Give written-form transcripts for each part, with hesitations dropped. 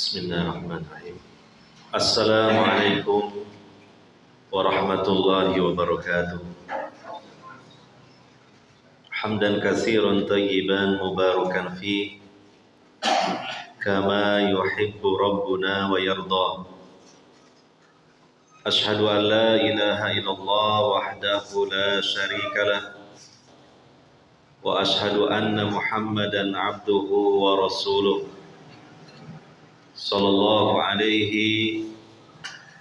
Bismillahirrahmanirrahim. Assalamualaikum warahmatullahi wabarakatuh. Hamdan katsiran thayyiban mubarakan fi kama yuhibbu rabbuna wa yarda. Ashhadu an la ilaha illallah wahdahu la syarika lah wa ashhadu anna Muhammadan abduhu wa rasuluh sallallahu alaihi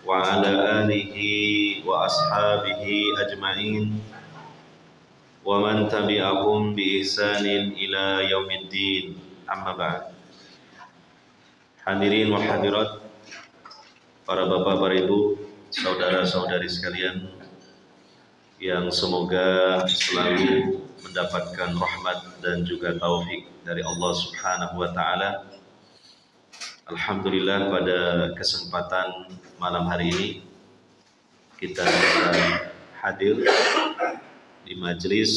wa ala alihi wa ashabihi ajma'in wa man tabi'ahum bi ihsanin ila yaumiddin, amma ba'd. Hadirin wa hadirat, para bapak, para ibu, saudara-saudari sekalian yang semoga selalu mendapatkan rahmat dan juga taufik dari Allah Subhanahu wa taala. Alhamdulillah, pada kesempatan malam hari ini kita bisa hadir di majelis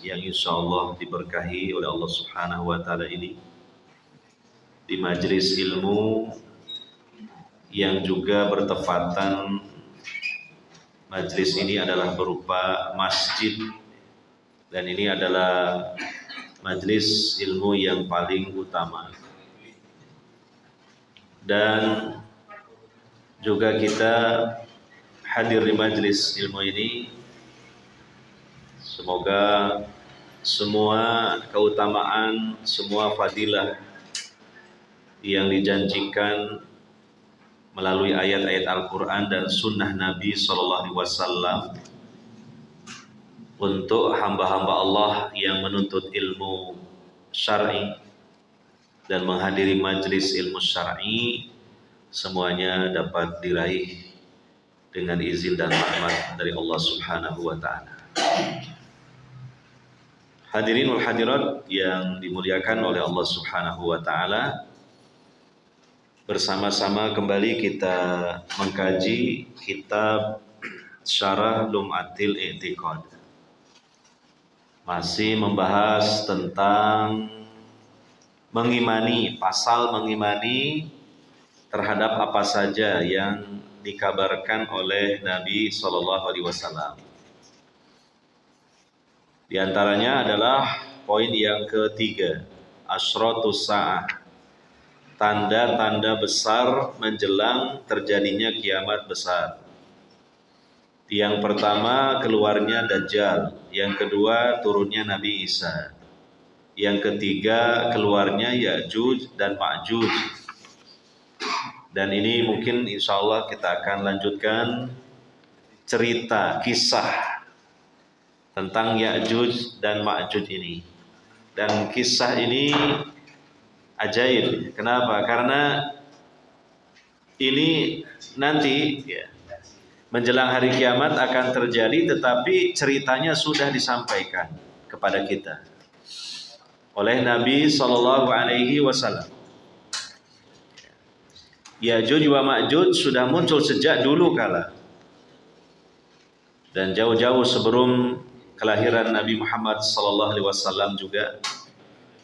yang insyaallah diberkahi oleh Allah Subhanahu wa taala ini, di majelis ilmu yang juga bertepatan. Majelis ini adalah berupa masjid dan ini adalah majelis ilmu yang paling utama. Dan juga kita hadir di majelis ilmu ini, semoga semua keutamaan, semua fadilah yang dijanjikan melalui ayat-ayat Al-Quran dan sunnah Nabi SAW untuk hamba-hamba Allah yang menuntut ilmu syar'i dan menghadiri majelis ilmu syar'i, semuanya dapat diraih dengan izin dan rahmat dari Allah Subhanahu wa taala. Hadirin wal hadirat yang dimuliakan oleh Allah Subhanahu wa taala, bersama-sama kembali kita mengkaji kitab Syarah Lum'atil I'tiqad. Masih membahas tentang mengimani, pasal mengimani terhadap apa saja yang dikabarkan oleh Nabi SAW. Di antaranya adalah poin yang ketiga, asyratus sa'ah, tanda-tanda besar menjelang terjadinya kiamat besar. Yang pertama, keluarnya Dajjal. Yang kedua, turunnya Nabi Isa. Yang ketiga, keluarnya Ya'juj dan Ma'juj. Dan ini mungkin insya Allah kita akan lanjutkan cerita, kisah tentang Ya'juj dan Ma'juj ini. Dan kisah ini ajaib. Kenapa? Karena ini nanti menjelang hari kiamat akan terjadi, tetapi ceritanya sudah disampaikan kepada kita oleh Nabi SAW. Ya'juj wa Ma'juj sudah muncul sejak dulu kala, dan jauh-jauh sebelum kelahiran Nabi Muhammad SAW juga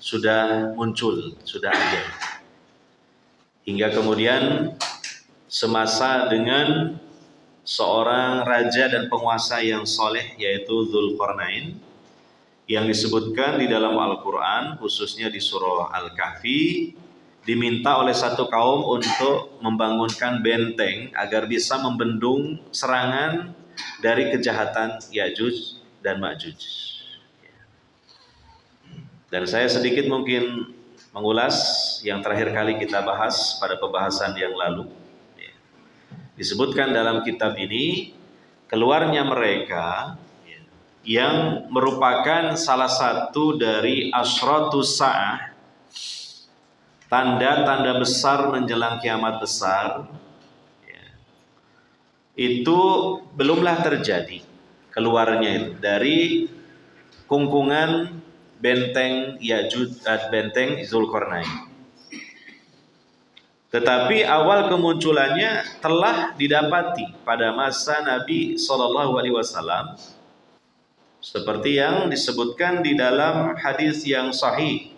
sudah muncul, sudah ada. Hingga kemudian semasa dengan seorang raja dan penguasa yang soleh, yaitu Dzulqarnain, yang disebutkan di dalam Al-Quran, khususnya di surah Al-Kahfi, diminta oleh satu kaum untuk membangunkan benteng agar bisa membendung serangan dari kejahatan Ya'juj dan Ma'juj. Dan saya sedikit mungkin mengulas yang terakhir kali kita bahas pada pembahasan yang lalu. Disebutkan dalam kitab ini, keluarnya mereka yang merupakan salah satu dari asyratus sa'ah, tanda-tanda besar menjelang kiamat besar, itu belumlah terjadi. Keluarnya itu dari kungkungan benteng Ya'juj, benteng Dzulqarnain. Tetapi awal kemunculannya telah didapati pada masa Nabi SAW, seperti yang disebutkan di dalam hadis yang sahih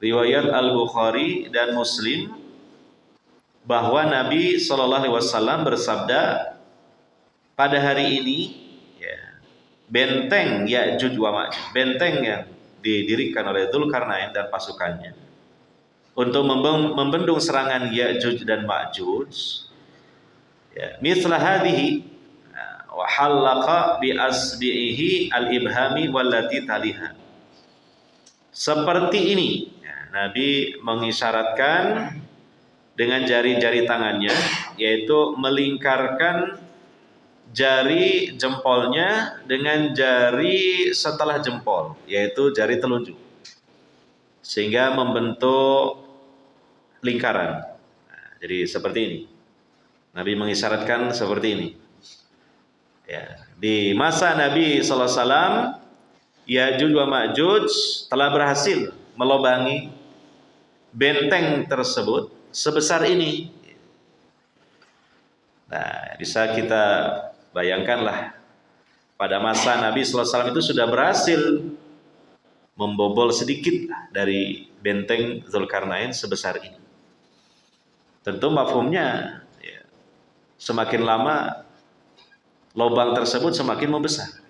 riwayat Al-Bukhari dan Muslim bahwa Nabi Shallallahu Alaihi Wasallam bersabda, pada hari ini ya, benteng Ya'juj wa Ma'juj, benteng yang didirikan oleh Dzulkarnain dan pasukannya untuk membendung serangan Ya'juj dan Ma'juj, ya, mithla hadhihi wa halaqa bi asbihi al-ibhami wallati taliha. Seperti ini ya, Nabi mengisyaratkan dengan jari-jari tangannya, yaitu melingkarkan jari jempolnya dengan jari setelah jempol, yaitu jari telunjuk, sehingga membentuk lingkaran. Nah, jadi seperti ini. Nabi mengisyaratkan seperti ini. Ya, di masa Nabi sallallahu alaihi wasallam, Ya'juj wa Ma'juj telah berhasil melobangi benteng tersebut sebesar ini. Nah, bisa kita bayangkanlah, pada masa Nabi sallallahu alaihi wasallam itu sudah berhasil membobol sedikit dari benteng Dzulkarnain sebesar ini. Tentu mafhumnya ya, semakin lama lubang tersebut semakin membesar.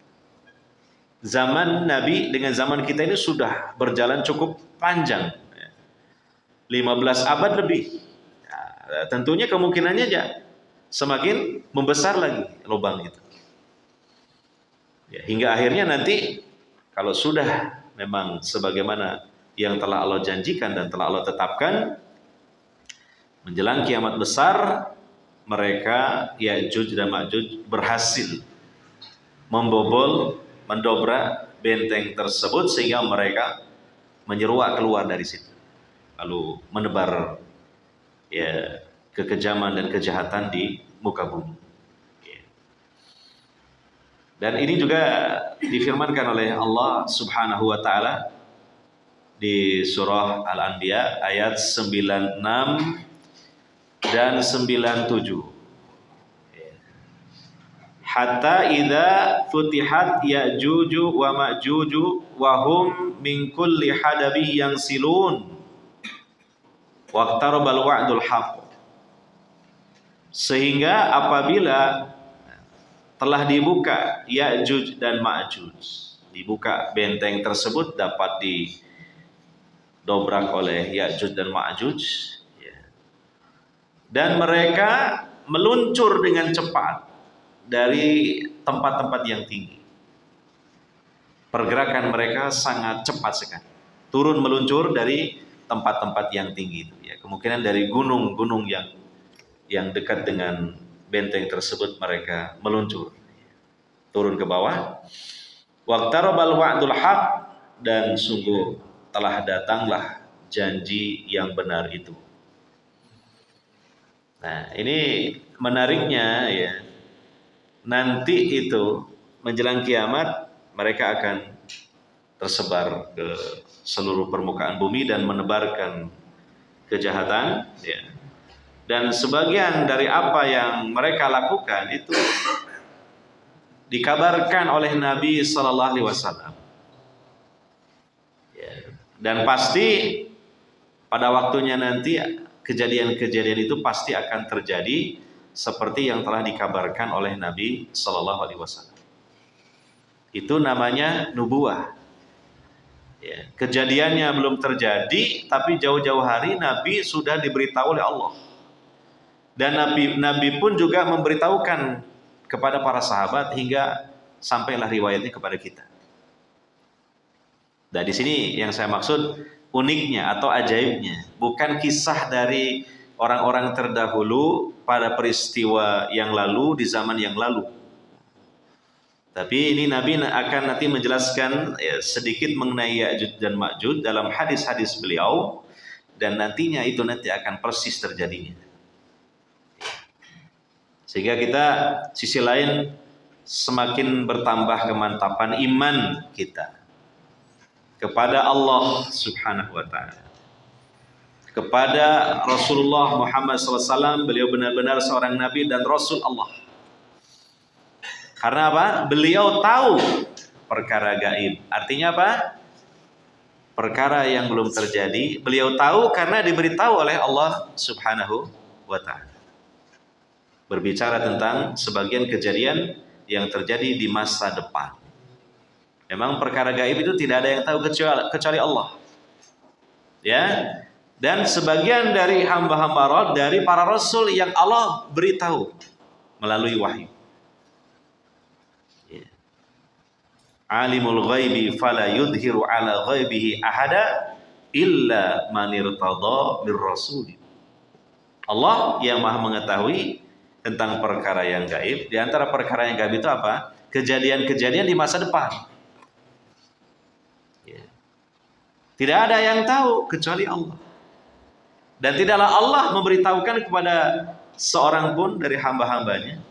Zaman Nabi dengan zaman kita ini sudah berjalan cukup panjang, 15 abad lebih. Ya, tentunya kemungkinannya ya semakin membesar lagi lubang itu. Ya, hingga akhirnya nanti kalau sudah memang sebagaimana yang telah Allah janjikan dan telah Allah tetapkan, menjelang kiamat besar, mereka Ya'juj dan Ma'juj berhasil membobol, mendobrak benteng tersebut sehingga mereka menyeruak keluar dari situ, lalu menebar ya kekejaman dan kejahatan di muka bumi. Dan ini juga difirmankan oleh Allah Subhanahu wa taala di surah Al-Anbiya ayat 96 dan 97. Hatta idza futihat Ya'juj wa Ma'juj wa hum min kulli hadabi yansilun waqtarabal wa'dul haqq. Sehingga apabila telah dibuka Ya'juj dan Ma'juj, dibuka benteng tersebut dapat didobrak oleh Ya'juj dan Ma'juj, ya. Dan mereka meluncur dengan cepat dari tempat-tempat yang tinggi. Pergerakan mereka sangat cepat sekali, turun meluncur dari tempat-tempat yang tinggi itu, ya. Kemungkinan dari gunung-gunung yang dekat dengan benteng tersebut mereka meluncur, turun ke bawah. Waqtarabal wa'dul haq, dan sungguh telah datanglah janji yang benar itu. Nah, ini menariknya ya. Nanti itu menjelang kiamat mereka akan tersebar ke seluruh permukaan bumi dan menebarkan kejahatan, ya. Dan sebagian dari apa yang mereka lakukan itu dikabarkan oleh Nabi Sallallahu Alaihi Wasallam. Dan pasti pada waktunya nanti kejadian-kejadian itu pasti akan terjadi seperti yang telah dikabarkan oleh Nabi Sallallahu Alaihi Wasallam. Itu namanya nubuah. Ya, kejadiannya belum terjadi, tapi jauh-jauh hari Nabi sudah diberitahu oleh Allah. Dan Nabi pun juga memberitahukan kepada para sahabat hingga sampailah riwayatnya kepada kita. Nah, di sini yang saya maksud uniknya atau ajaibnya, bukan kisah dari orang-orang terdahulu pada peristiwa yang lalu di zaman yang lalu. Tapi ini Nabi akan nanti menjelaskan ya, sedikit mengenai Ya'juj dan Ma'juj dalam hadis-hadis beliau, dan nantinya itu nanti akan persis terjadinya. Sehingga kita sisi lain semakin bertambah kemantapan iman kita kepada Allah Subhanahu wa taala, kepada Rasulullah Muhammad SAW. Beliau benar-benar seorang nabi dan rasul Allah. Karena apa? Beliau tahu perkara gaib. Artinya apa? Perkara yang belum terjadi beliau tahu karena diberitahu oleh Allah Subhanahu wa ta'ala. Berbicara tentang sebagian kejadian yang terjadi di masa depan. Memang perkara gaib itu tidak ada yang tahu kecuali Allah. Ya. Dan sebagian dari hamba-hamba dari para rasul yang Allah beritahu melalui wahyu. Ya. Alimul ghaibi fala yudhiru ala ghaibihi ahada illa man irtada mir rasul. Allah yang Maha mengetahui tentang perkara yang gaib. Di antara perkara yang gaib itu apa? Kejadian-kejadian di masa depan. Ya. Tidak ada yang tahu kecuali Allah. Dan tidaklah Allah memberitahukan kepada seorang pun dari hamba-hambanya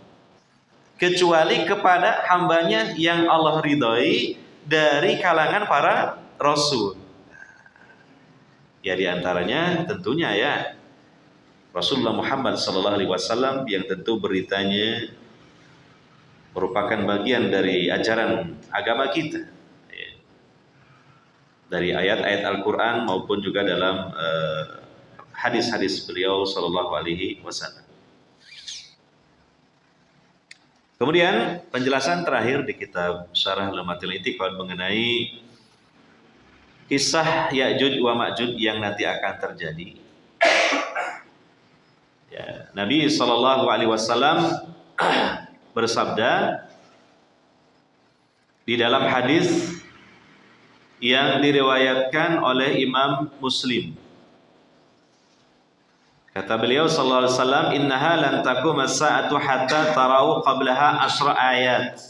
kecuali kepada hambanya yang Allah ridhoi dari kalangan para rasul. Ya, di antaranya tentunya ya Rasulullah Muhammad SAW yang tentu beritanya merupakan bagian dari ajaran agama kita, ya. Dari ayat-ayat Al-Quran maupun juga dalam hadis-hadis beliau Sallallahu Alaihi Wasallam. Kemudian penjelasan terakhir di kitab Syarah Lumatil I'tiqad mengenai kisah Ya'juj wa Ma'juj yang nanti akan terjadi. Ya, Nabi Sallallahu Alaihi Wasallam bersabda di dalam hadis yang diriwayatkan oleh Imam Muslim. Kata beliau sallallahu alaihi wasallam, "Innaha lan taquma as-sa'atu hatta tarau qablaha asyra ayat."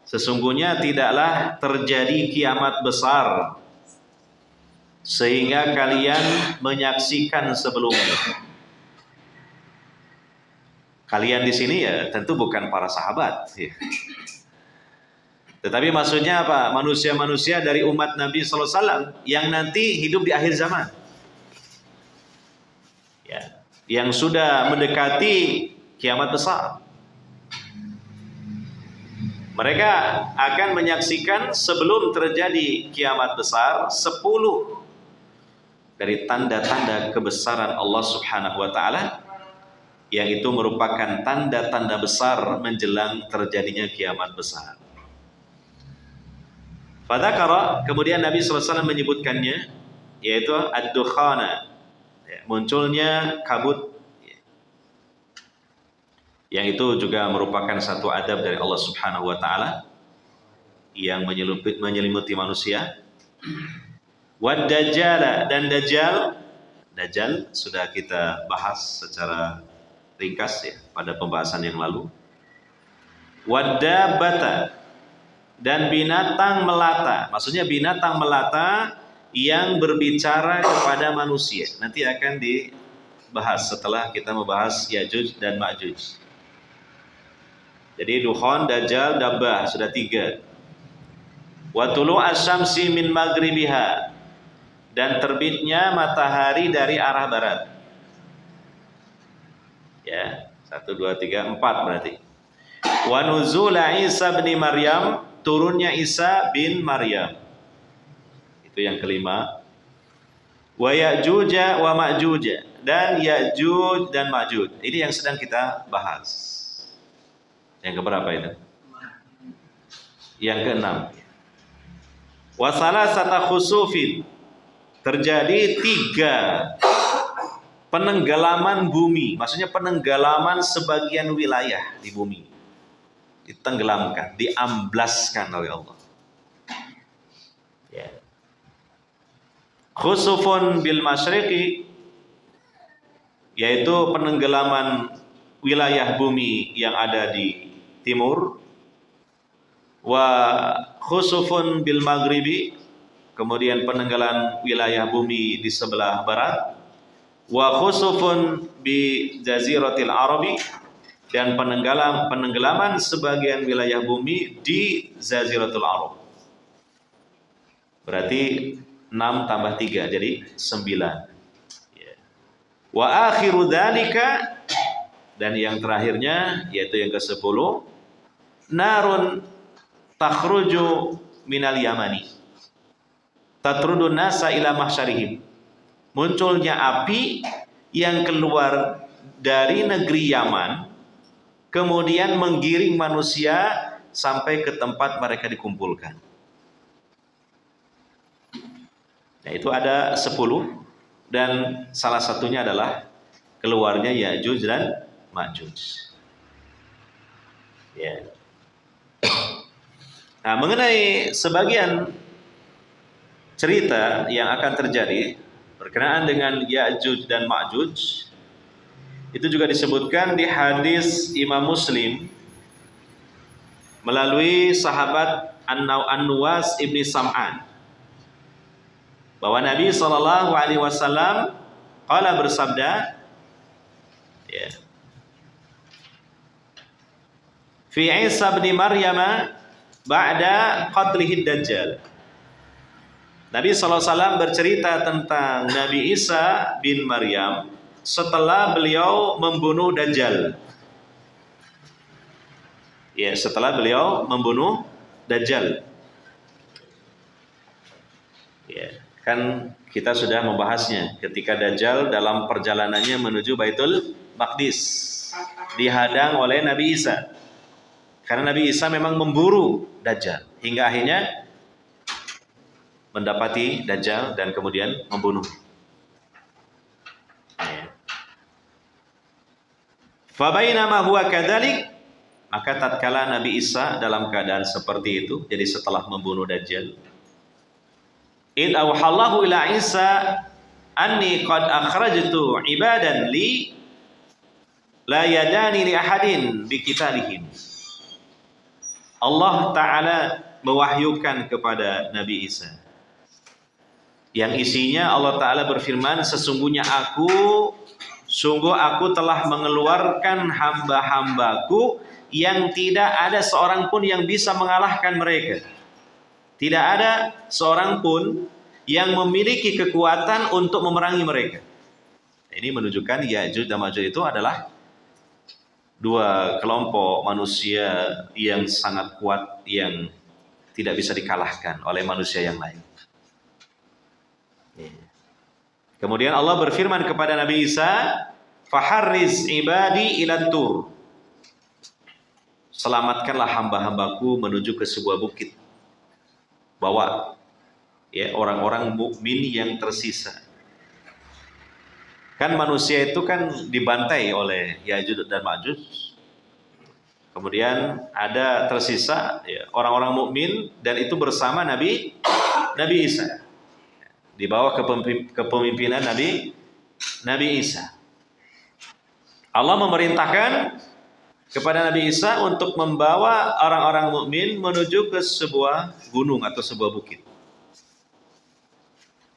Sesungguhnya tidaklah terjadi kiamat besar sehingga kalian menyaksikan sebelumnya. Kalian di sini ya tentu bukan para sahabat, ya. Tetapi maksudnya apa? Manusia-manusia dari umat Nabi sallallahu alaihi wasallam yang nanti hidup di akhir zaman. Ya, yang sudah mendekati kiamat besar. Mereka akan menyaksikan sebelum terjadi kiamat besar 10 dari tanda-tanda kebesaran Allah Subhanahu wa taala, yang itu merupakan tanda-tanda besar menjelang terjadinya kiamat besar. Fadzakara, kemudian Nabi sallallahu alaihi wasallam menyebutkannya, yaitu ad-dukhana, munculnya kabut, yang itu juga merupakan satu adab dari Allah Subhanahu wa taala yang menyelimuti manusia. Wad dajjal, dan dajjal sudah kita bahas secara ringkas ya pada pembahasan yang lalu. Wad dabbata, dan binatang melata, maksudnya binatang melata yang berbicara kepada manusia. Nanti akan dibahas setelah kita membahas Ya'juj dan Ma'juj. Jadi dukhon, dajjal, dabbah sudah 3. Wa tulu asy-syamsi min maghribiha, dan terbitnya matahari dari arah barat. Ya, 1 2 3 4 berarti. Wa nuzul Isa bin Maryam, turunnya Isa bin Maryam. Itu yang kelima. Wa Ya'juj wa Ma'juj, dan Ya'juj dan Ma'juj. Ini yang sedang kita bahas. Yang keberapa itu? Yang keenam. Wa salasata khusufin, terjadi 3 penenggelaman bumi. Maksudnya penenggelaman sebagian wilayah di bumi. Ditenggelamkan, diamblaskan oleh Allah. Ya. Khusufun bil masyriqi, yaitu penenggelaman wilayah bumi yang ada di timur. Wa khusufun bil maghribi, kemudian penenggelaman wilayah bumi di sebelah barat. Wa khusufun bi jaziratil arabi, dan penenggelaman sebagian wilayah bumi di Jaziratul Arab. Berarti 6 tambah 3 jadi 9. Wa akhiru dzalika, dan yang terakhirnya yaitu yang ke-10, narun takhruju minal yamani tatrudun nasa ila mahsyarihim, munculnya api yang keluar dari negeri Yaman, kemudian menggiring manusia sampai ke tempat mereka dikumpulkan. Nah, itu ada 10, dan salah satunya adalah keluarnya Ya'juj dan Ma'juj. Ya. Nah, mengenai sebagian cerita yang akan terjadi berkenaan dengan Ya'juj dan Ma'juj, itu juga disebutkan di hadis Imam Muslim melalui sahabat An-Nuwas ibni Sam'an, bahwa Nabi SAW qala bersabda, ya, fi Isa bin Maryam ba'da qatlihid Dajjal. Nabi SAW bercerita tentang Nabi Isa bin Maryam setelah beliau membunuh Dajjal. Ya, setelah beliau membunuh Dajjal. Ya, kan kita sudah membahasnya ketika Dajjal dalam perjalanannya menuju Baitul Maqdis dihadang oleh Nabi Isa. Karena Nabi Isa memang memburu Dajjal hingga akhirnya mendapati Dajjal dan kemudian membunuh. Fabainama huwa kadzalik, maka tatkala Nabi Isa dalam keadaan seperti itu, jadi setelah membunuh Dajjal, id awhallahu ila Isa anni qad akhrajtu ibadan li la yadani li ahadin bi qitalihim. Allah Ta'ala mewahyukan kepada Nabi Isa, yang isinya Allah Ta'ala berfirman, sungguh aku telah mengeluarkan hamba-hambaku yang tidak ada seorang pun yang bisa mengalahkan mereka. Tidak ada seorang pun yang memiliki kekuatan untuk memerangi mereka. Ini menunjukkan Ya'juj dan Ma'juj itu adalah dua kelompok manusia yang sangat kuat, yang tidak bisa dikalahkan oleh manusia yang lain. Kemudian Allah berfirman kepada Nabi Isa, faharriz ibadi ila tur, selamatkanlah hamba-hambaku menuju ke sebuah bukit. Bawa ya orang-orang mukmin yang tersisa. Kan manusia itu kan dibantai oleh Ya'juj dan Ma'juj. Kemudian ada tersisa ya, orang-orang mukmin, dan itu bersama Nabi Isa. Di bawah kepemimpinan Nabi Isa. Allah memerintahkan kepada Nabi Isa untuk membawa orang-orang mukmin menuju ke sebuah gunung atau sebuah bukit.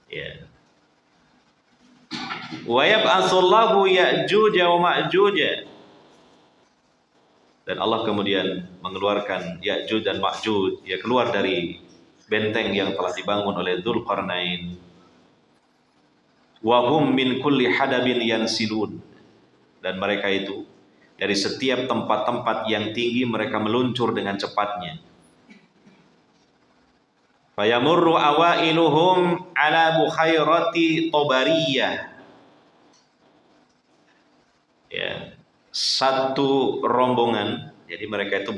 Ya. Wa yab'atsullahu Ya'juj wa Ma'juj. Dan Allah kemudian mengeluarkan Ya'juj dan Ma'juj, ya, keluar dari benteng yang telah dibangun oleh Dzulqarnain. Wa hum min kulli hadabin yansilun. Dan mereka itu dari setiap tempat-tempat yang tinggi mereka meluncur dengan cepatnya. Fayamurru awailuhum ala bukhairati Tabariyah. Ya, satu rombongan, jadi mereka itu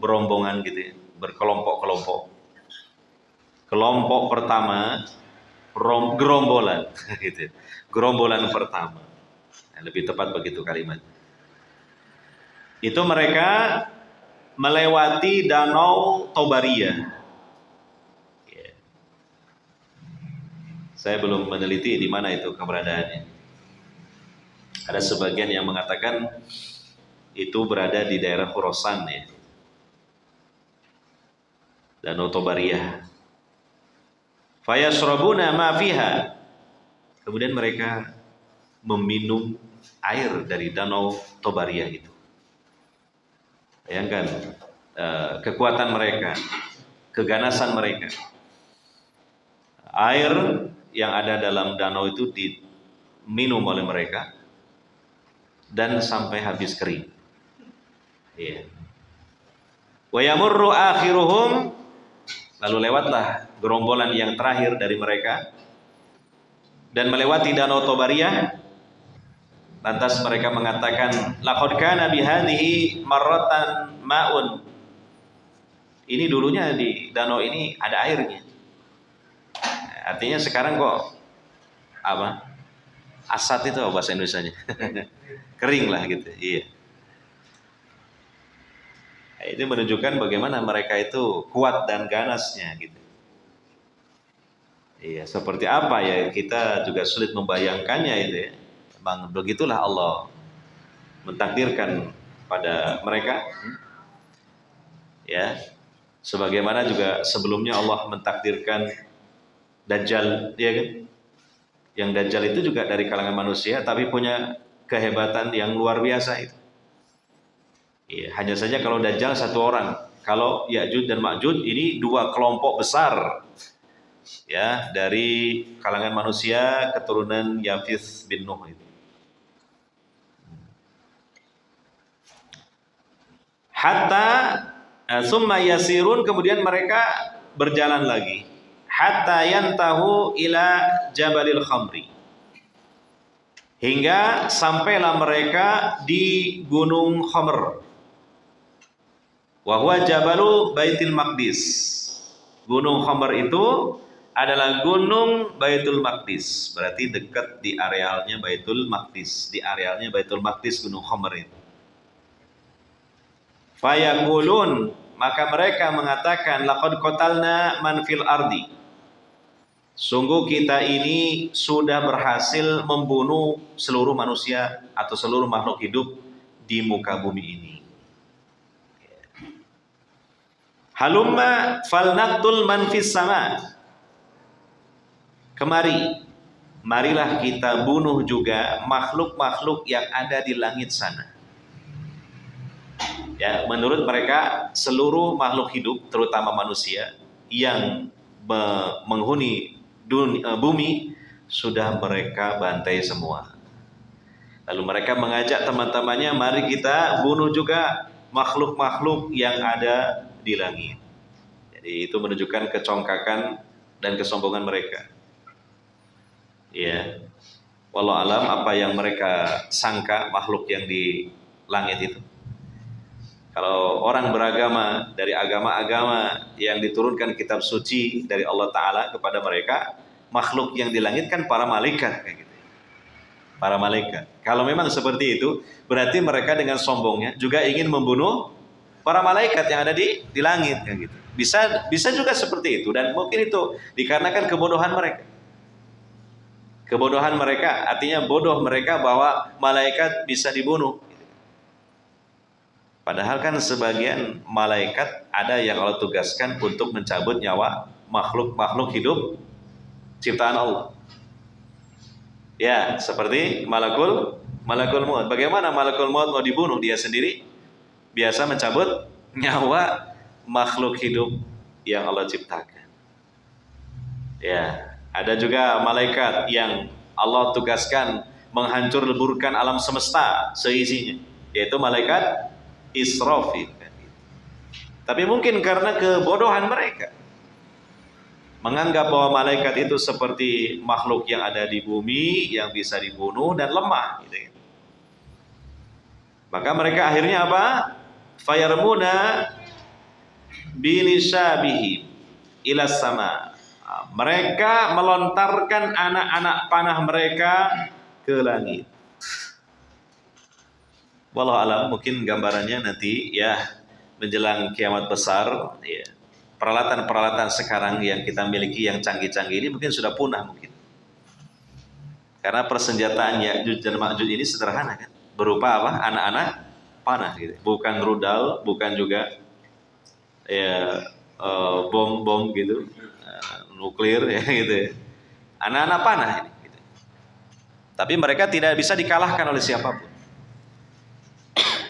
berombongan gitu ya, berkelompok-kelompok. Kelompok pertama gerombolan gitu. Gerombolan pertama. Nah, lebih tepat begitu kalimat. Itu mereka melewati Danau Tabariyah. Ya. Saya belum meneliti di mana itu keberadaannya. Ada sebagian yang mengatakan itu berada di daerah Khurasan ya. Danau Tabariyah. Fayashrabuna ma fiha. Kemudian mereka meminum air dari Danau Tabariyah itu. Bayangkan kekuatan mereka, keganasan mereka. Air yang ada dalam danau itu diminum oleh mereka dan sampai habis kering. Ya. Wa yamurru akhiruhum, lalu lewatlah gerombolan yang terakhir dari mereka dan melewati Danau Tabariyah. Lantas mereka mengatakan, laqad kana bihadhihi marratan ma'un. Ini dulunya di danau ini ada airnya. Artinya sekarang kok apa? Asat itu apa bahasa Indonesianya? Kering lah gitu. Iya. Itu menunjukkan bagaimana mereka itu kuat dan ganasnya gitu. Iya, seperti apa ya, kita juga sulit membayangkannya itu ya. Memang begitulah Allah mentakdirkan pada mereka. Ya. Sebagaimana juga sebelumnya Allah mentakdirkan Dajjal, ya kan? Yang Dajjal itu juga dari kalangan manusia tapi punya kehebatan yang luar biasa itu. Ya, hanya saja kalau Dajjal satu orang, kalau Ya'juj dan Ma'juj ini dua kelompok besar. Ya, dari kalangan manusia keturunan Yafith bin Nuh itu. Hatta summa yasirun, kemudian mereka berjalan lagi. Hatta yantahu ila Jabalil Khamri. Hingga sampailah mereka di Gunung Khamr. Wa huwa Jabalu Baitul Maqdis. Gunung Khamr itu adalah gunung Baitul Maqdis, berarti dekat di arealnya Baitul Maqdis, di arealnya Baitul Maqdis Gunung Khamr itu. Fayaqulun, maka mereka mengatakan, laqad qatalna man fil ardi. Sungguh kita ini sudah berhasil membunuh seluruh manusia atau seluruh makhluk hidup di muka bumi ini. Halumma falnaqtul man fis sama. Kemari, marilah kita bunuh juga makhluk-makhluk yang ada di langit sana. Ya, menurut mereka seluruh makhluk hidup, terutama manusia yang menghuni bumi sudah mereka bantai semua. Lalu mereka mengajak teman-temannya, mari kita bunuh juga makhluk-makhluk yang ada di langit. Jadi itu menunjukkan kecongkakan dan kesombongan mereka. Ya, wallahu alam apa yang mereka sangka makhluk yang di langit itu. Kalau orang beragama dari agama-agama yang diturunkan kitab suci dari Allah Ta'ala kepada mereka, makhluk yang di langit kan para malaikat kayak gitu. Para malaikat. Kalau memang seperti itu, berarti mereka dengan sombongnya juga ingin membunuh para malaikat yang ada di langit kayak gitu. Bisa juga seperti itu, dan mungkin itu dikarenakan kebodohan mereka. Kebodohan mereka, artinya bodoh mereka bahwa malaikat bisa dibunuh. Padahal kan sebagian malaikat ada yang Allah tugaskan untuk mencabut nyawa makhluk-makhluk hidup ciptaan Allah. Ya, seperti malakul maut. Bagaimana malakul maut mau dibunuh? Dia sendiri biasa mencabut nyawa makhluk hidup yang Allah ciptakan. Ya, ada juga malaikat yang Allah tugaskan menghancur leburkan alam semesta seisinya, yaitu malaikat Israfil. Tapi mungkin karena kebodohan mereka menganggap bahwa malaikat itu seperti makhluk yang ada di bumi yang bisa dibunuh dan lemah gitu. Maka mereka akhirnya apa? Fayarmuna binisabihim ila sama. Mereka melontarkan anak-anak panah mereka ke langit. Wallahu alam, mungkin gambarannya nanti ya menjelang kiamat besar ya. Peralatan-peralatan sekarang yang kita miliki yang canggih-canggih ini mungkin sudah punah mungkin. Karena persenjataan Ya'juj dan Ma'juj ini sederhana kan, berupa apa? Anak-anak panah gitu. Bukan rudal, bukan juga ya bom-bom gitu, nuklir ya gitu ya. Anak-anak panah ini gitu. Tapi mereka tidak bisa dikalahkan oleh siapapun.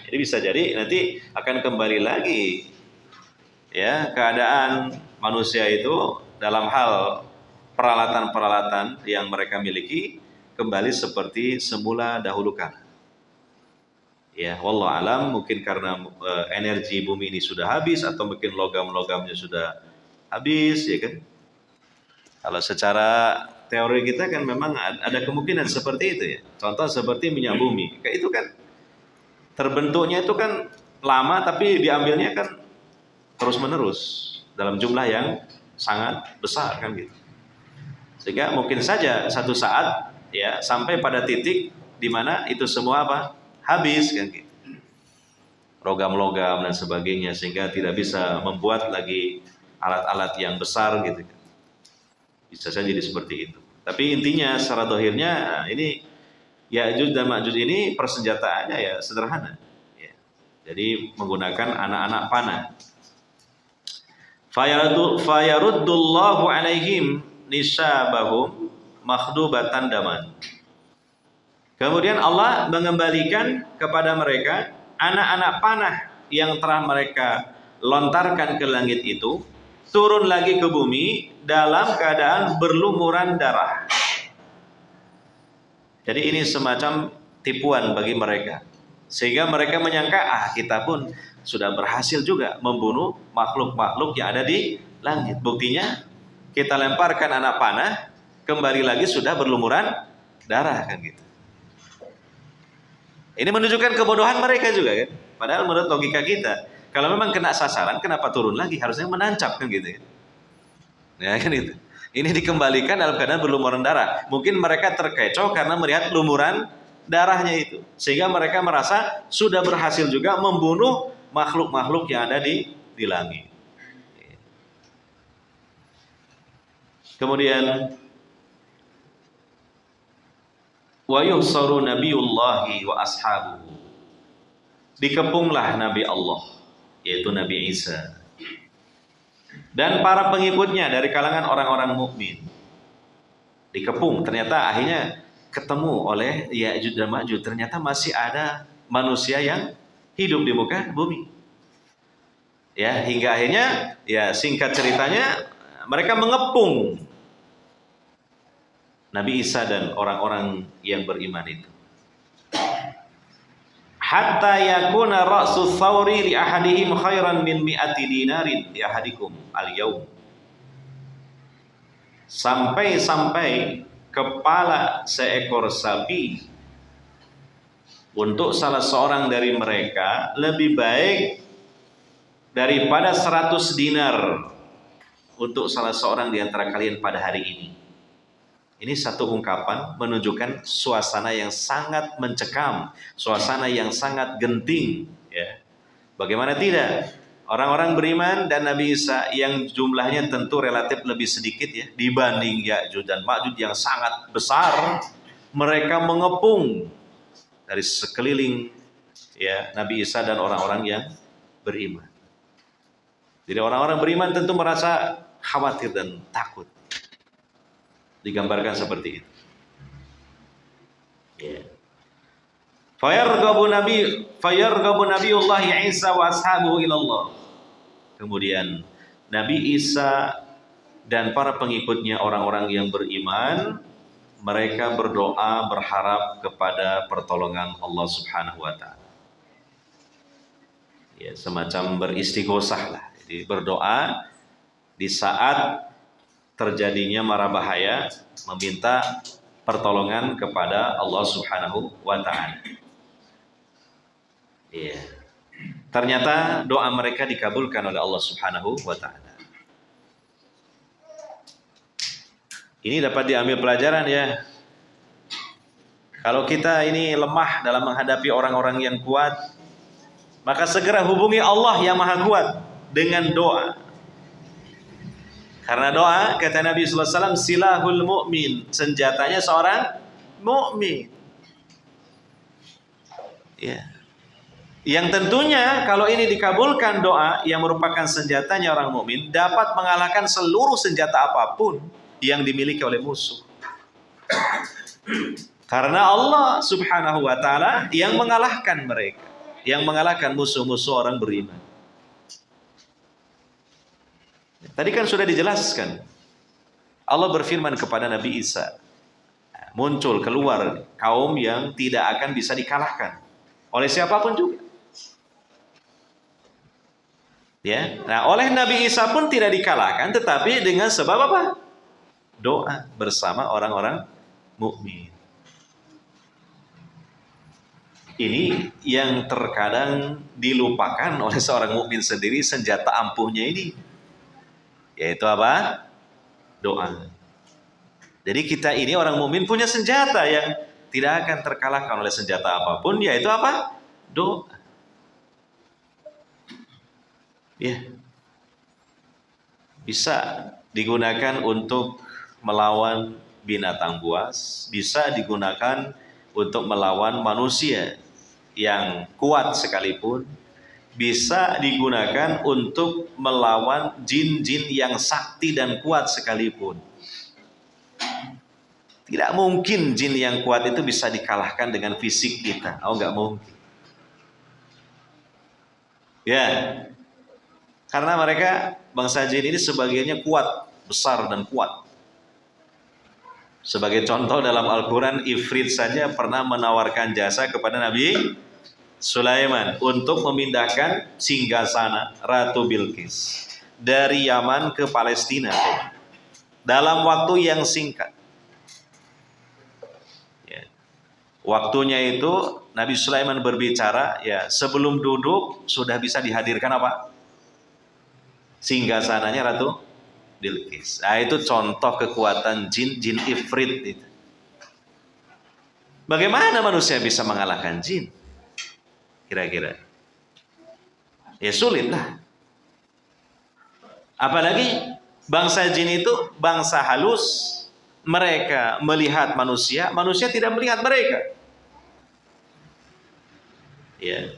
Jadi bisa jadi nanti akan kembali lagi ya keadaan manusia itu dalam hal peralatan-peralatan yang mereka miliki kembali seperti semula dahulu kala. Ya, wallahu alam, mungkin karena energi bumi ini sudah habis atau mungkin logam-logamnya sudah habis ya kan. Kalau secara teori kita kan memang ada kemungkinan seperti itu ya. Contoh seperti minyak bumi, kayak itu kan terbentuknya itu kan lama tapi diambilnya kan terus menerus dalam jumlah yang sangat besar kan gitu. Sehingga mungkin saja satu saat ya sampai pada titik di mana itu semua apa? Habis kan gitu. Logam-logam dan sebagainya sehingga tidak bisa membuat lagi alat-alat yang besar gitu. Bisa saja jadi seperti itu. Tapi intinya secara dohirnya ini Ya'juj dan Ma'juj ini persenjataannya ya sederhana. Ya. Jadi menggunakan anak-anak panah. Fayaruddullahu alaihim nisabahum makhdubatan daman. Kemudian Allah mengembalikan kepada mereka anak-anak panah yang telah mereka lontarkan ke langit itu turun lagi ke bumi dalam keadaan berlumuran darah. Jadi ini semacam tipuan bagi mereka. Sehingga mereka menyangka, kita pun sudah berhasil juga membunuh makhluk-makhluk yang ada di langit. Buktinya kita lemparkan anak panah, kembali lagi sudah berlumuran darah kan gitu. Ini menunjukkan kebodohan mereka juga kan. Padahal menurut logika kita, kalau memang kena sasaran, kenapa turun lagi? Harusnya menancap kan gitu. Ya kan itu. Ini dikembalikan dalam keadaan berlumuran darah. Mungkin mereka terkecoh karena melihat lumuran darahnya itu. Sehingga mereka merasa sudah berhasil juga membunuh makhluk-makhluk yang ada di langit. Kemudian wa yuhsaru nabiyullahi wa ashabuhu. Dikepunglah Nabi Allah, yaitu Nabi Isa, dan para pengikutnya dari kalangan orang-orang mukmin. Dikepung, ternyata akhirnya ketemu oleh Ya'juj dan Ma'juj. Ternyata masih ada manusia yang hidup di muka bumi. Ya, hingga akhirnya ya singkat ceritanya mereka mengepung Nabi Isa dan orang-orang yang beriman itu. Hatta yakuna ra'su thawri li ahadihim khairan min mi'ati dinarin li ahadikum al-yawm. Sampai kepala seekor sapi untuk salah seorang dari mereka lebih baik daripada 100 dinar untuk salah seorang di antara kalian pada hari ini. Ini satu ungkapan menunjukkan suasana yang sangat mencekam, suasana yang sangat genting. Ya. Bagaimana tidak? Orang-orang beriman dan Nabi Isa yang jumlahnya tentu relatif lebih sedikit ya dibanding Ya'juj dan Ma'juj yang sangat besar, mereka mengepung dari sekeliling ya Nabi Isa dan orang-orang yang beriman. Jadi orang-orang beriman tentu merasa khawatir dan takut. Digambarkan seperti itu. Yeah. Fayarghabu Nabiullah Isa wa ashabuhu ilallah. Kemudian Nabi Isa dan para pengikutnya orang-orang yang beriman, mereka berdoa berharap kepada pertolongan Allah Subhanahu wa taala. Ya, semacam beristighosah lah. Jadi berdoa di saat terjadinya mara bahaya, meminta pertolongan kepada Allah Subhanahu wa taala. Iya. Ternyata doa mereka dikabulkan oleh Allah Subhanahu wa taala. Ini dapat diambil pelajaran ya. Kalau kita ini lemah dalam menghadapi orang-orang yang kuat, maka segera hubungi Allah yang Maha Kuat dengan doa. Karena doa, kata Nabi sallallahu alaihi wasallam, silahul mu'min, senjatanya seorang mukmin. Ya. Yang tentunya kalau ini dikabulkan doa yang merupakan senjatanya orang mukmin dapat mengalahkan seluruh senjata apapun yang dimiliki oleh musuh. Karena Allah Subhanahu wa taala yang mengalahkan mereka, yang mengalahkan musuh-musuh orang beriman. Tadi kan sudah dijelaskan. Allah berfirman kepada Nabi Isa, muncul keluar kaum yang tidak akan bisa dikalahkan oleh siapapun juga. Ya, nah oleh Nabi Isa pun tidak dikalahkan, tetapi dengan sebab apa? doa bersama orang-orang mukmin. Ini yang terkadang dilupakan oleh seorang mukmin sendiri, senjata ampuhnya ini, yaitu apa? Doa. Jadi kita ini orang mukmin punya senjata yang tidak akan terkalahkan oleh senjata apapun, yaitu apa? Doa. Ya. Bisa digunakan untuk melawan binatang buas, bisa digunakan untuk melawan manusia yang kuat sekalipun, bisa digunakan untuk melawan jin-jin yang sakti dan kuat sekalipun. Tidak mungkin jin yang kuat itu bisa dikalahkan dengan fisik kita. Oh, nggak mungkin. Ya, karena mereka bangsa jin ini sebagiannya kuat, besar dan kuat. Sebagai contoh dalam Al-Quran, Ifrit saja pernah menawarkan jasa kepada Nabi Sulaiman untuk memindahkan singgasana Ratu Bilqis dari Yaman ke Palestina dalam waktu yang singkat. Ya. Waktunya itu Nabi Sulaiman berbicara, ya sebelum duduk sudah bisa dihadirkan apa? Singgasananya Ratu Bilqis. Nah, itu contoh kekuatan jin Ifrit itu. Bagaimana manusia bisa mengalahkan jin? Kira-kira. Ya sulit lah. Apalagi bangsa jin itu bangsa halus. Mereka melihat manusia, manusia tidak melihat mereka. Ya.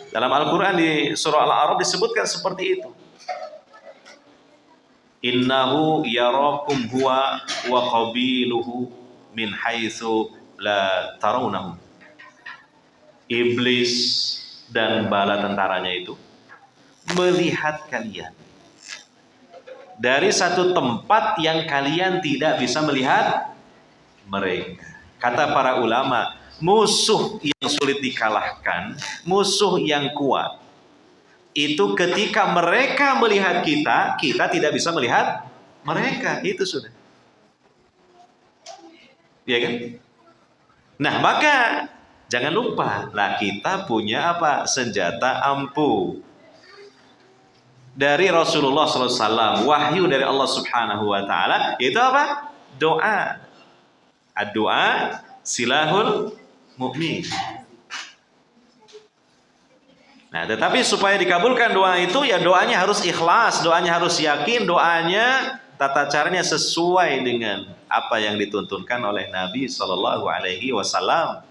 Dalam Al-Quran di surah Al-A'raf disebutkan seperti itu. Innahu yarakum huwa wa qabiluhu min haitsu la tarawnahum. Iblis dan bala tentaranya itu melihat kalian dari satu tempat yang kalian tidak bisa melihat mereka. Kata para ulama, musuh yang sulit dikalahkan, musuh yang kuat, itu ketika mereka melihat kita, kita tidak bisa melihat mereka. Itu sudah. Ya kan? Nah, maka jangan lupa, lah kita punya apa? Senjata ampuh. Dari Rasulullah SAW, wahyu dari Allah Subhanahu wa Ta'ala, itu apa? Doa. Ad-doa silahul mu'min. Nah, tetapi supaya dikabulkan doa itu, ya doanya harus ikhlas, doanya harus yakin, doanya tata caranya sesuai dengan apa yang dituntunkan oleh Nabi Shallallahu Alaihi Wasallam.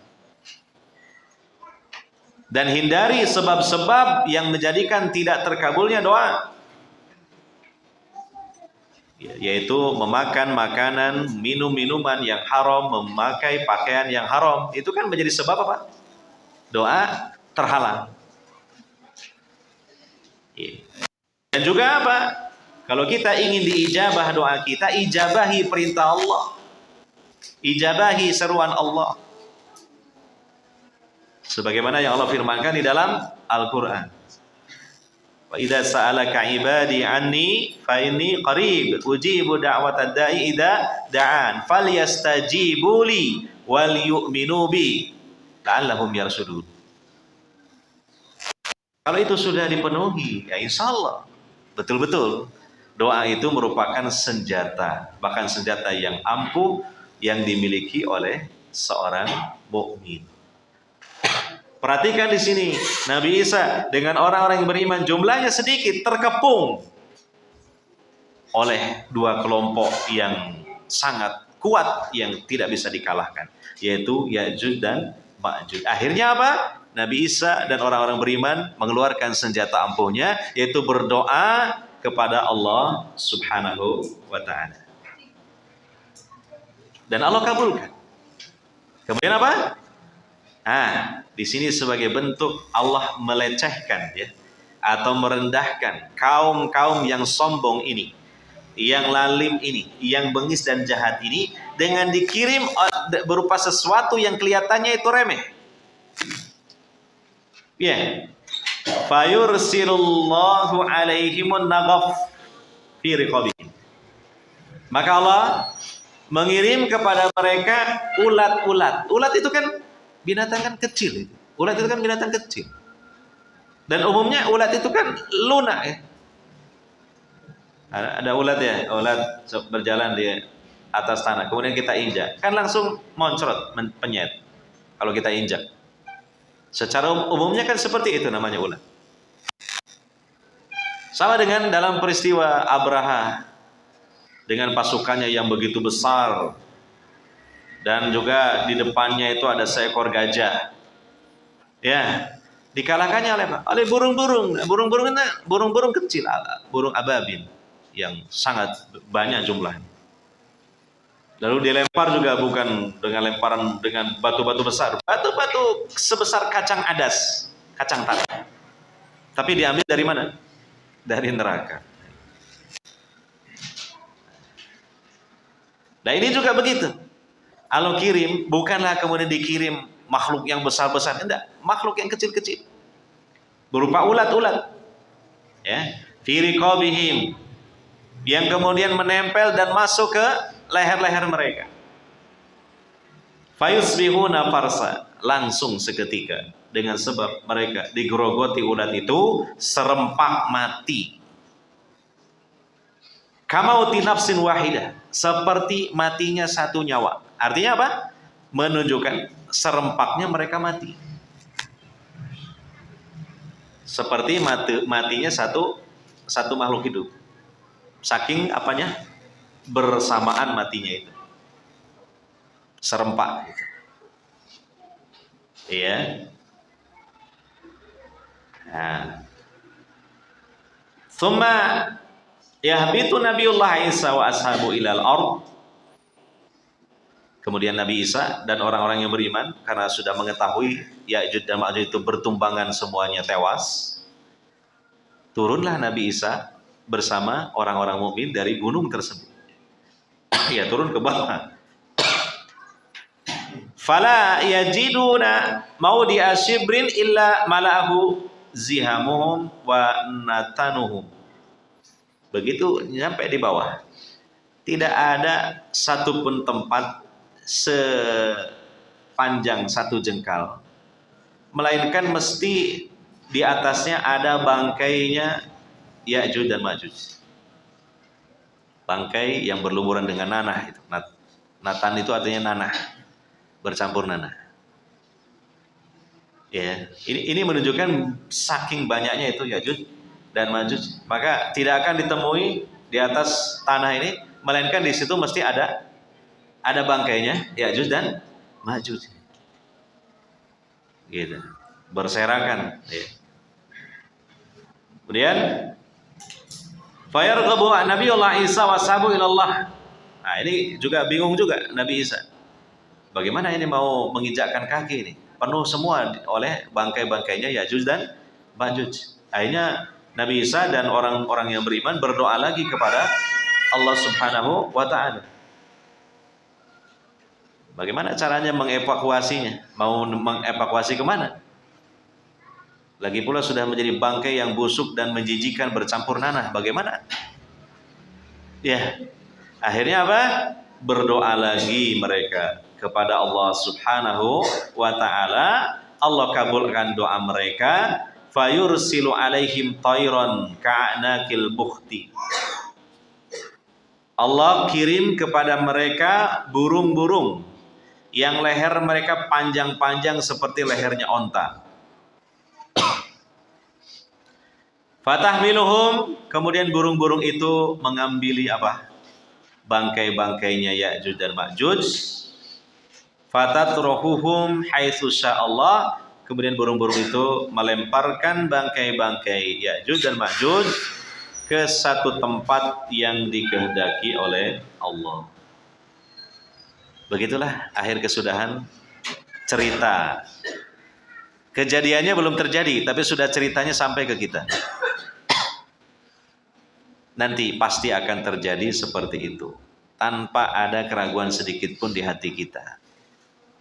Dan hindari sebab-sebab yang menjadikan tidak terkabulnya doa, yaitu memakan makanan, minum minuman yang haram, memakai pakaian yang haram. Itu kan menjadi sebab apa? Doa terhalang. Dan juga apa? Kalau kita ingin diijabah doa kita, ijabahi perintah Allah, ijabahi seruan Allah, sebagaimana yang Allah firmankan di dalam Al-Quran. Wa idza sa'alaka ibadi anni fa inni qarib ujibu da'watad da'i idza da'an falyastajibu li wal yu'minu bi la'allahum yarshudun. Kalau itu sudah dipenuhi, ya insya Allah betul-betul doa itu merupakan senjata, bahkan senjata yang ampuh yang dimiliki oleh seorang mukmin. Perhatikan di sini, Nabi Isa dengan orang-orang yang beriman jumlahnya sedikit, terkepung oleh dua kelompok yang sangat kuat yang tidak bisa dikalahkan, yaitu Ya'juj dan Ma'juj. Akhirnya apa? Nabi Isa dan orang-orang beriman mengeluarkan senjata ampuhnya, yaitu berdoa kepada Allah Subhanahu wa Ta'ala. Dan Allah kabulkan. Kemudian apa? Di sini sebagai bentuk Allah melecehkan, ya, atau merendahkan kaum-kaum yang sombong ini, yang lalim ini, yang bengis dan jahat ini, dengan dikirim berupa sesuatu yang kelihatannya itu remeh. Ya, fayursilullahu alaihimun naghaf fi riqabihim. Maka Allah mengirim kepada mereka ulat-ulat. Ulat itu kan binatang kan kecil. Ulat itu kan binatang kecil. Dan umumnya ulat itu kan lunak ya. Ada ulat ya, ulat berjalan di atas tanah. Kemudian kita injak, kan langsung moncrot, penyet. Kalau kita injak. Secara umumnya kan seperti itu namanya ulat. Sama dengan dalam peristiwa Abraha dengan pasukannya yang begitu besar dan juga di depannya itu ada seekor gajah. Ya, dikalahkannya oleh burung-burung. Burung-burung kecil, burung ababil yang sangat banyak jumlahnya. Lalu dilempar juga bukan dengan lemparan dengan batu-batu besar, batu-batu sebesar kacang adas, kacang tanah. Tapi diambil dari mana? Dari neraka. Nah ini juga begitu. Allah kirim, bukanlah kemudian dikirim makhluk yang besar-besar, tidak, makhluk yang kecil-kecil. Berupa ulat-ulat. Ya, fi riqabihim, yang kemudian menempel dan masuk ke leher-leher mereka. Fayusbihuna farsa, langsung seketika dengan sebab mereka digerogoti ulat itu serempak mati. Kamauti nafsin wahidah, seperti matinya satu nyawa. Artinya apa? Menunjukkan serempaknya mereka mati. Seperti matinya satu makhluk hidup. Saking apanya? Bersamaan matinya itu. Serempak. Iya. Nah. Tsumma yahbitu Nabiullah Isa wa ashabu ilal ard. Kemudian Nabi Isa dan orang-orang yang beriman karena sudah mengetahui Ya'juj dan Ma'juj itu bertumbangan semuanya tewas. Turunlah Nabi Isa bersama orang-orang mukmin dari gunung tersebut. Ya, turun ke bawah. Fala yajiduna mawdi'a shibrin illa mala'ahu zihamuhum wa natanuhum. Begitu sampai di bawah, tidak ada satupun tempat sepanjang satu jengkal, melainkan mesti di atasnya ada bangkainya Ya'juj dan Ma'juj. Bangkai yang berlumuran dengan nanah itu. Natan itu artinya nanah, bercampur nanah. Ya, ini menunjukkan saking banyaknya itu Ya'juj dan Ma'juj, maka tidak akan ditemui di atas tanah ini, melainkan di situ mesti ada bangkainya Ya'juj dan Ma'juj. Gitu. Berserakan, ya. Kemudian fayarghabu Nabiullah Isa wasabu ilallah. Nah, ini juga bingung juga Nabi Isa. Bagaimana ini mau menginjakkan kaki ini? Penuh semua oleh bangkai-bangkainya Ya'juj dan Ma'juj. Akhirnya Nabi Isa dan orang-orang yang beriman berdoa lagi kepada Allah Subhanahu wa taala. Bagaimana caranya mengevakuasinya? Mau mengevakuasi kemana? Lagi pula sudah menjadi bangkai yang busuk dan menjijikan bercampur nanah. Bagaimana? Ya, akhirnya apa? Berdoa lagi mereka kepada Allah Subhanahu wa taala. Allah kabulkan doa mereka. Fayursilu alaihim tayran ka'nakil bukhti. Allah kirim kepada mereka burung-burung yang leher mereka panjang-panjang seperti lehernya onta. Fatahmiluhum, kemudian burung-burung itu mengambil apa? Bangkai-bangkainya Ya'juj dan Ma'juj. Fatatruhuhum haitsu sya'allah, kemudian burung-burung itu melemparkan bangkai-bangkai Ya'juj dan Ma'juj ke satu tempat yang dikehendaki oleh Allah. Begitulah akhir kesudahan cerita. Kejadiannya belum terjadi, tapi sudah ceritanya sampai ke kita. Nanti pasti akan terjadi seperti itu, tanpa ada keraguan sedikit pun di hati kita.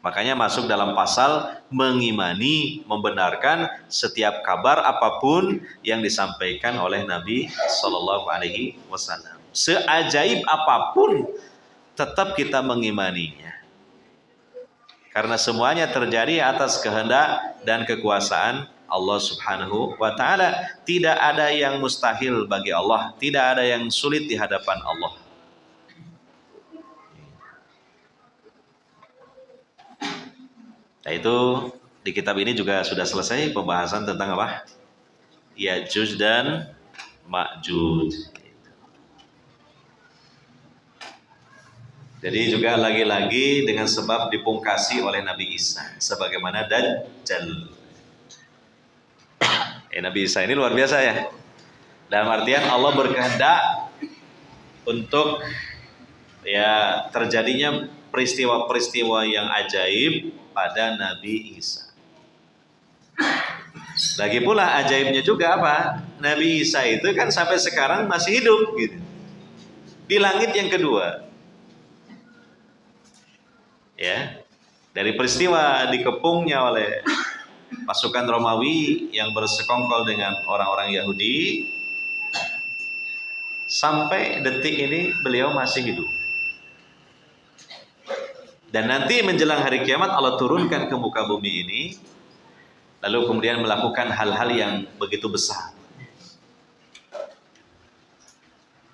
Makanya masuk dalam pasal mengimani, membenarkan setiap kabar apapun yang disampaikan oleh Nabi Sallallahu Alaihi Wasallam. seajaib apapun tetap kita mengimaninya. Karena semuanya terjadi atas kehendak dan kekuasaan Allah Subhanahu wa taala. Tidak ada yang mustahil bagi Allah, tidak ada yang sulit di hadapan Allah. Nah, itu di kitab ini juga sudah selesai pembahasan tentang apa? Ya'juj dan Ma'juj. Jadi juga lagi-lagi dengan sebab dipungkasi oleh Nabi Isa sebagaimana Dajjal. Nabi Isa ini luar biasa ya. Dalam artian Allah berkehendak untuk ya terjadinya peristiwa-peristiwa yang ajaib pada Nabi Isa. Lagi pula ajaibnya juga apa? Nabi Isa itu kan sampai sekarang masih hidup gitu. Di langit yang kedua. Ya. Dari peristiwa dikepungnya oleh pasukan Romawi yang bersekongkol dengan orang-orang Yahudi, sampai detik ini beliau masih hidup. Dan nanti menjelang hari kiamat Allah turunkan ke muka bumi ini, lalu kemudian melakukan hal-hal yang begitu besar.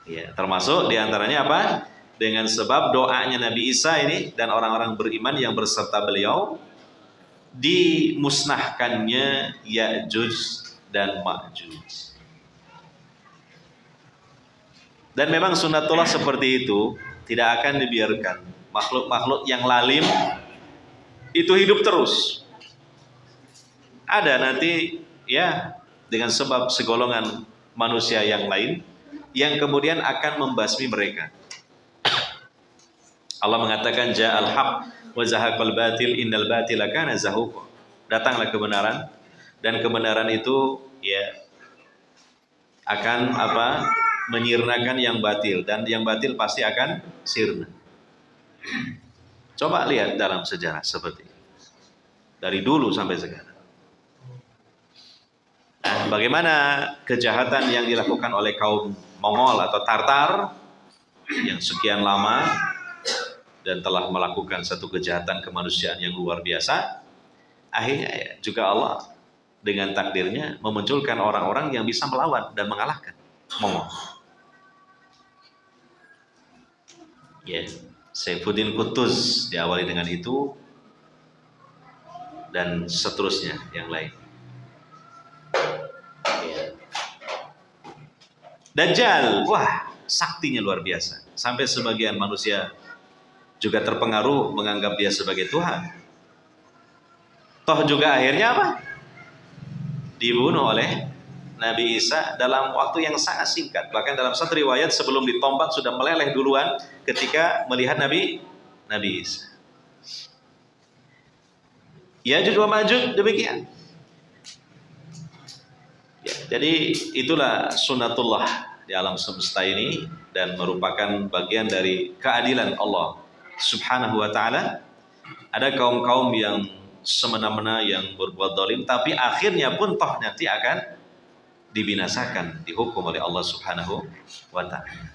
Ya, termasuk diantaranya apa? Dengan sebab doanya Nabi Isa ini dan orang-orang beriman yang berserta beliau, dimusnahkannya Ya'juj dan Ma'juj. Dan memang sunnatullah seperti itu, tidak akan dibiarkan makhluk-makhluk yang lalim itu hidup terus. Ada nanti ya dengan sebab segolongan manusia yang lain yang kemudian akan membasmi mereka. Allah mengatakan ja'al haq wa zahaqal batil innal batila kana zahuqa. Datanglah kebenaran dan kebenaran itu ya akan apa? Menyirnakan yang batil dan yang batil pasti akan sirna. Coba lihat dalam sejarah seperti ini. Dari dulu sampai sekarang. Nah, bagaimana kejahatan yang dilakukan oleh kaum Mongol atau Tartar yang sekian lama dan telah melakukan satu kejahatan kemanusiaan yang luar biasa, akhirnya ya, juga Allah dengan takdirnya memunculkan orang-orang yang bisa melawan dan mengalahkan Mongol. Ya, Saifuddin Qutuz diawali dengan itu dan seterusnya yang lain. Ya. Dajjal, wah, saktinya luar biasa. Sampai sebagian manusia juga terpengaruh menganggap dia sebagai Tuhan. Toh juga akhirnya apa? Dibunuh oleh Nabi Isa dalam waktu yang sangat singkat. Bahkan dalam satu riwayat sebelum ditombak sudah meleleh duluan ketika melihat Nabi Isa. Ya'juj wa Ma'juj demikian. Ya, jadi itulah sunnatullah di alam semesta ini dan merupakan bagian dari keadilan Allah Subhanahu wa ta'ala. Ada kaum-kaum yang semena-mena yang berbuat zalim, tapi akhirnya pun toh nanti akan dibinasakan, dihukum oleh Allah Subhanahu wa ta'ala.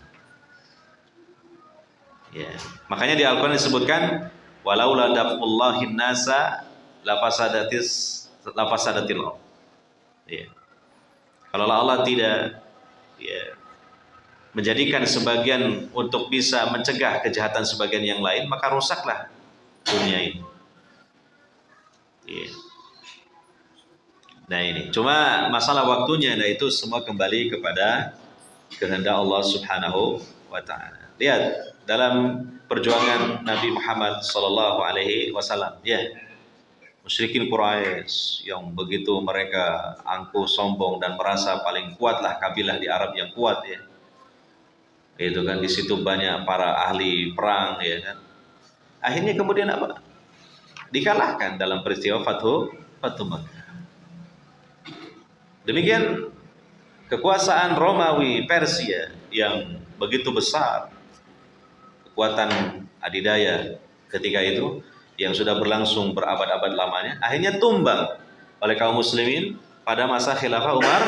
Ya, makanya di Al-Qur'an disebutkan walaula daf'ullahin nasa lafasadatil ardh. Ya. Kalau Allah tidak menjadikan sebagian untuk bisa mencegah kejahatan sebagian yang lain, maka rusaklah dunia ini. Ya. Nah ini, cuma masalah waktunya, nah itu semua kembali kepada kehendak Allah Subhanahu wa ta'ala. Lihat dalam perjuangan Nabi Muhammad sallallahu alaihi wasallam, ya. Musyrikin Quraisy yang begitu mereka angkuh, sombong dan merasa paling kuatlah kabilah di Arab yang kuat ya. Itu kan di situ banyak para ahli perang ya kan. Akhirnya kemudian apa? Dikalahkan dalam peristiwa Fathu Makkah. Demikian kekuasaan Romawi Persia yang begitu besar, kekuatan adidaya ketika itu yang sudah berlangsung berabad-abad lamanya, akhirnya tumbang oleh kaum muslimin pada masa khilafah Umar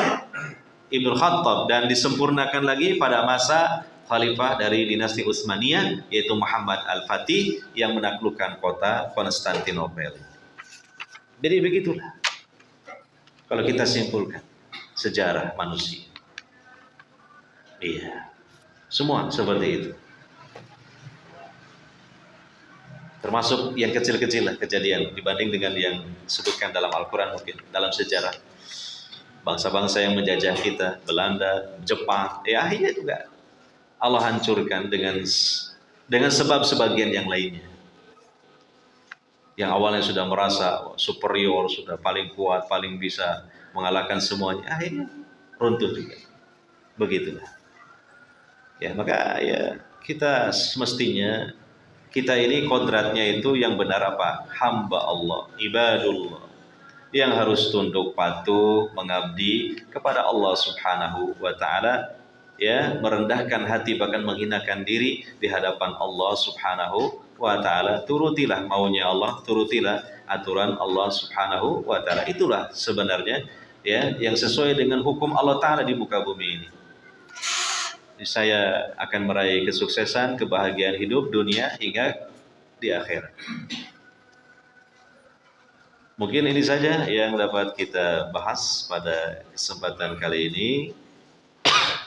Ibn Khattab dan disempurnakan lagi pada masa khalifah dari dinasti Utsmaniyah, yaitu Muhammad Al-Fatih yang menaklukkan kota Konstantinopel. Jadi begitulah kalau kita simpulkan sejarah manusia. Iya, semua seperti itu. Termasuk yang kecil-kecil lah kejadian dibanding dengan yang disebutkan dalam Al-Quran, mungkin dalam sejarah bangsa-bangsa yang menjajah kita, Belanda, Jepang, ya akhirnya juga Allah hancurkan dengan sebab sebagian yang lainnya. Yang awalnya sudah merasa superior, sudah paling kuat, paling bisa mengalahkan semuanya, akhirnya runtuh juga. Begitulah. Ya, maka ya kita semestinya, kita ini kodratnya itu yang benar apa? Hamba Allah, ibadullah, yang harus tunduk patuh mengabdi kepada Allah Subhanahu wa taala, ya, merendahkan hati bahkan menghinakan diri di hadapan Allah Subhanahu wa taala. Turutilah maunya Allah, turutilah aturan Allah Subhanahu wa taala. Itulah sebenarnya ya yang sesuai dengan hukum Allah taala di muka bumi ini. Saya akan meraih kesuksesan, kebahagiaan hidup dunia hingga di akhirat. Mungkin ini saja yang dapat kita bahas pada kesempatan kali ini,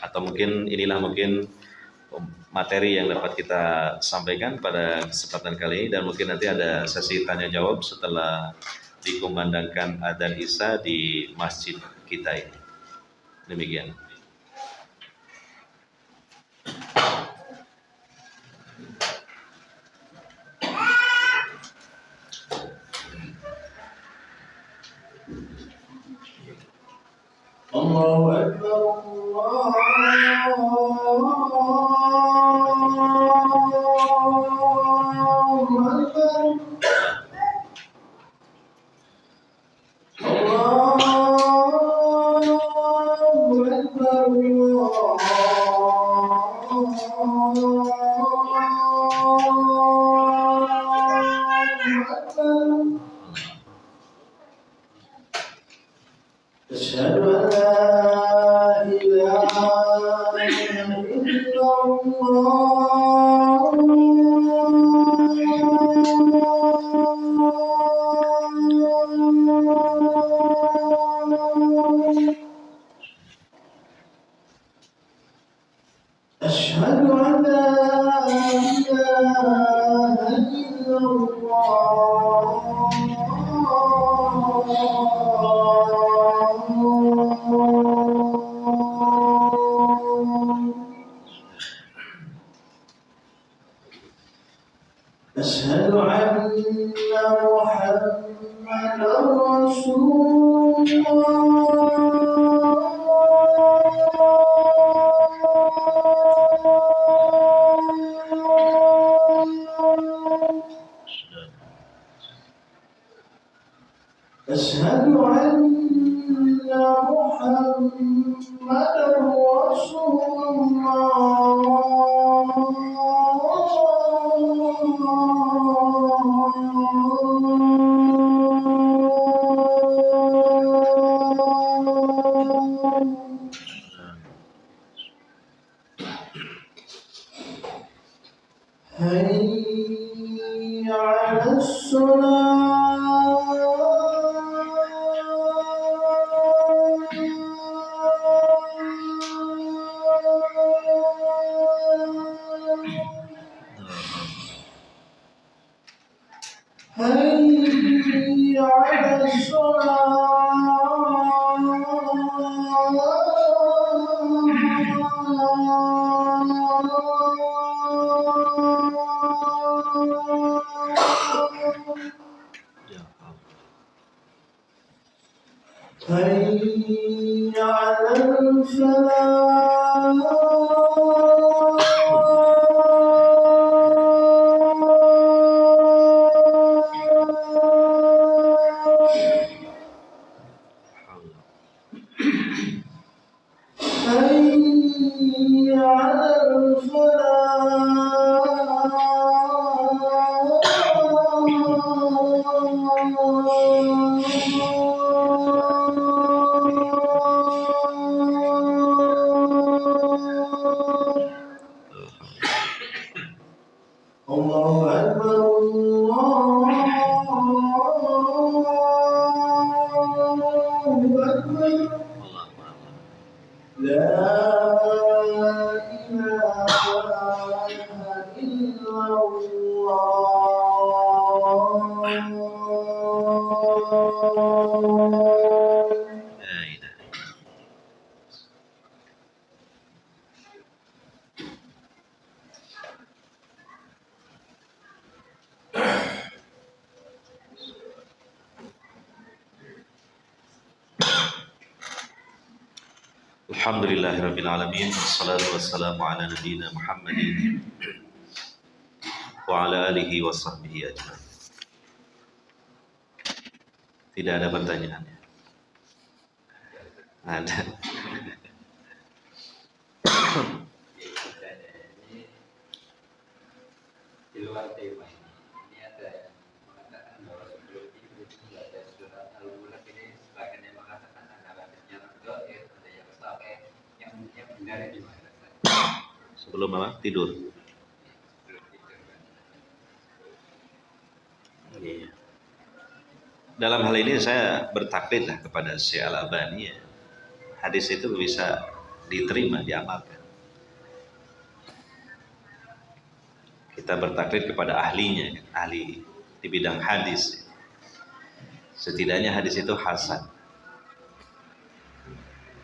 atau mungkin inilah mungkin materi yang dapat kita sampaikan pada kesempatan kali ini, dan mungkin nanti ada sesi tanya jawab setelah dikumandangkan adzan Isya di masjid kita ini. Demikian. Allahu Akbar, Allahu Akbar. أشهد أن لا إله إلا الله. أشهد أن لا إله إلا الله. أشهد أن محمدا رسول الله. أشهد أن محمدا رسول الله. حي على حي على حي على حي على الفلاح. لا إله إلا الله. لا إله. Alhamdulillahirabbil alamin, wassalatu wassalamu ala nabiyyina Muhammadin wa ala alihi wa sahbihi ajma'in. Tidak ada pertanyaan. Ada. Di luar tema ini ada yang mengatakan bahwa sebelum itu tidak ada surat Al-Mulk. Ini sebagian yang mengatakan ada hadisnya doa, ada yang sampai yang benar di mana? Sebelum apa? Tidur. Sebelum tidur. Iya. Dalam hal ini saya bertaklid lah kepada Syekh Al-Albani ya. Hadis itu bisa diterima, diamalkan. Kita bertaklid kepada ahlinya, ahli di bidang hadis. Setidaknya hadis itu hasan.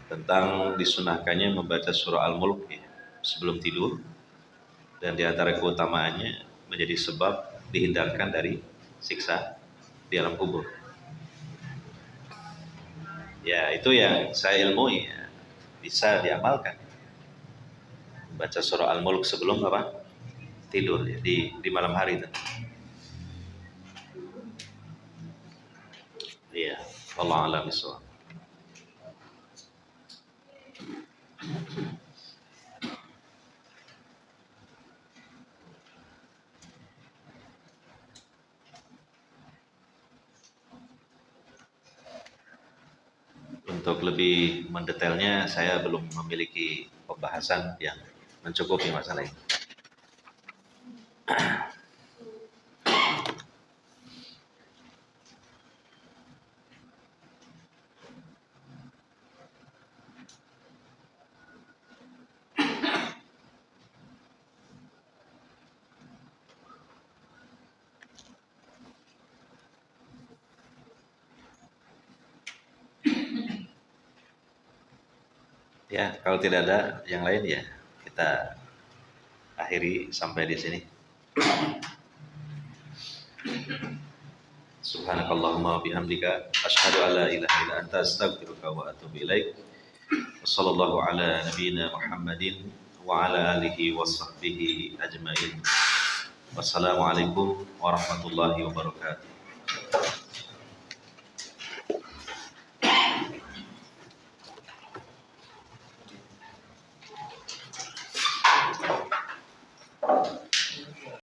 Tentang disunahkannya membaca surah Al-Mulk ya, sebelum tidur, dan di antara keutamaannya menjadi sebab dihindarkan dari siksa di alam kubur. Ya, itu yang saya ilmui ya, bisa diamalkan. Baca surah Al-Mulk sebelum apa? Tidur ya, di malam hari itu. Iya, wallahu a'lam bishawab. Untuk lebih mendetailnya saya belum memiliki pembahasan yang mencukupi masalah ini. Ya, kalau tidak ada yang lain ya kita akhiri sampai di sini. Subhanakallahumma wa bihamdika asyhadu an la ilaha illa anta astaghfiruka wa atubu ilaik. Wassallallahu ala nabiyyina Muhammadin wa ala alihi wa sahbihi ajmain. Wassalamualaikum warahmatullahi wabarakatuh.